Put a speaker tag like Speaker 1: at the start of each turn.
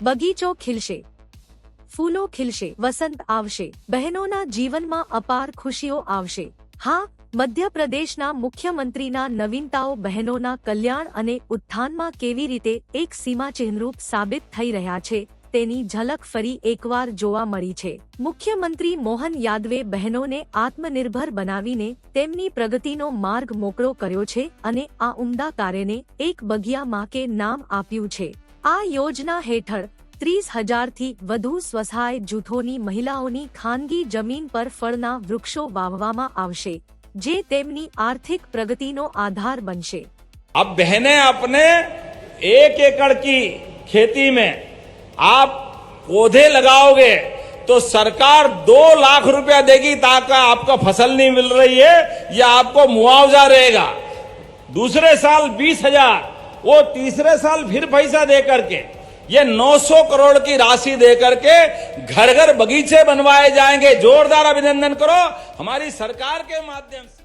Speaker 1: બગીચો ખીલશે, ફૂલો ખીલશે, વસંત આવશે, બહેનોના જીવનમાં અપાર ખુશીઓ આવશે. હા, મધ્યપ્રદેશના મુખ્યમંત્રીના નવીનતાઓ બહેનોના કલ્યાણ અને ઉત્થાનમાં કેવી રીતે એક સીમાચિહ્નરૂપ સાબિત થઈ રહ્યા છે તેની ઝલક ફરી એકવાર જોવા મળી છે. મુખ્યમંત્રી મોહન યાદવે બહેનોને આત્મનિર્ભર બનાવીને તેમની પ્રગતિનો માર્ગ મોકળો કર્યો છે અને આ ઉમદા કાર્યને એક બગિયા માં કે નામ આપ્યું છે. આ યોજના હેઠળ 30,000થી વધુ સ્વસહાય જૂથોની મહિલાઓની ખાનગી જમીન પર ફળના વૃક્ષો વાવવામાં આવશે, જે તેમની આર્થિક પ્રગતિનો આધાર બનશે.
Speaker 2: अब बहनें अपने 1 एकड़ की खेती में आप पौधे लगाओगे तो सरकार 2 लाख रुपया देगी ताकि आपको फसल नहीं मिल रही है या आपको मुआवजा रहेगा. दूसरे साल 20,000, वो तीसरे साल फिर पैसा दे करके ये 900 करोड़ की राशि दे करके घर घर बगीचे बनवाए जाएंगे. जोरदार अभिनंदन करो हमारी सरकार के माध्यम से.